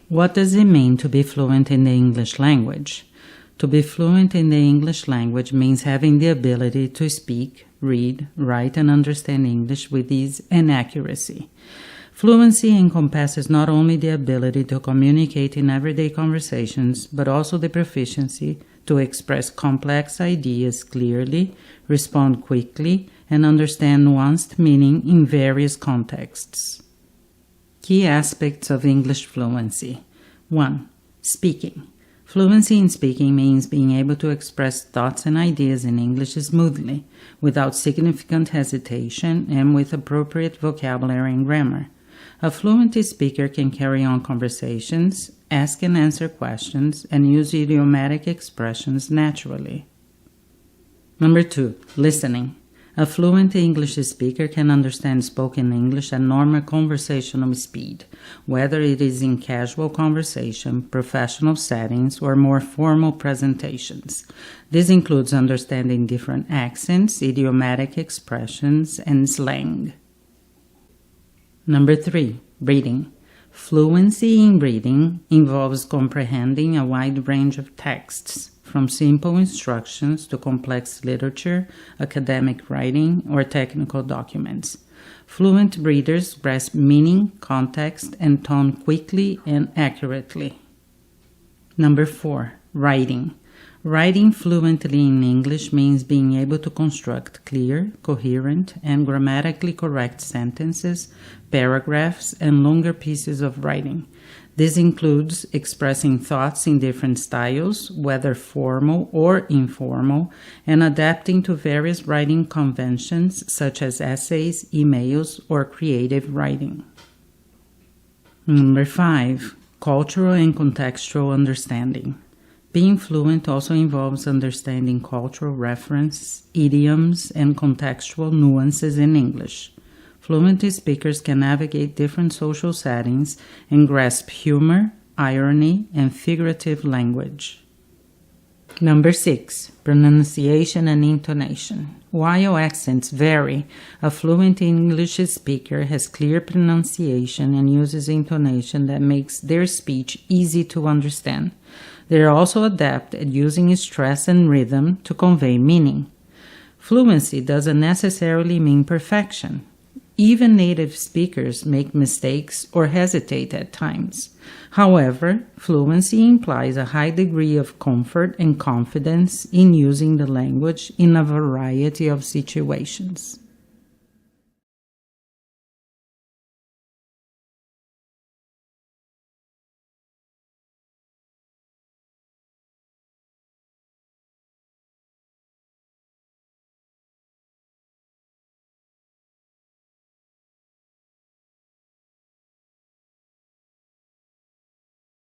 What does it mean to be fluent in the English language? To be fluent in the English language means having the ability to speak, read, write, and understand English with ease and accuracy. Fluency encompasses not only the ability to communicate in everyday conversations, but also the proficiency to express complex ideas clearly, respond quickly, and understand nuanced meaning in various contexts. Key aspects of English fluency. 1. Speaking. Fluency in speaking means being able to express thoughts and ideas in English smoothly, without significant hesitation, and with appropriate vocabulary and grammar. A fluent speaker can carry on conversations, ask and answer questions, and use idiomatic expressions naturally. Number 2. Listening. A fluent English speaker can understand spoken English at normal conversational speed, whether it is in casual conversation, professional settings, or more formal presentations. This includes understanding different accents, idiomatic expressions, and slang. Number 3. Reading. Fluency in reading involves comprehending a wide range of texts, from simple instructions to complex literature, academic writing, or technical documents. Fluent readers grasp meaning, context, and tone quickly and accurately. Number 4. Writing. Writing fluently in English means being able to construct clear, coherent, and grammatically correct sentences, paragraphs, and longer pieces of writing. This includes expressing thoughts in different styles, whether formal or informal, and adapting to various writing conventions such as essays, emails, or creative writing. Number 5. Cultural and contextual understanding. Being fluent also involves understanding cultural reference, idioms, and contextual nuances in English. Fluent speakers can navigate different social settings and grasp humor, irony, and figurative language. Number 6. Pronunciation and intonation. While accents vary, a fluent English speaker has clear pronunciation and uses intonation that makes their speech easy to understand. They are also adept at using stress and rhythm to convey meaning. Fluency doesn't necessarily mean perfection. Even native speakers make mistakes or hesitate at times. However, fluency implies a high degree of comfort and confidence in using the language in a variety of situations.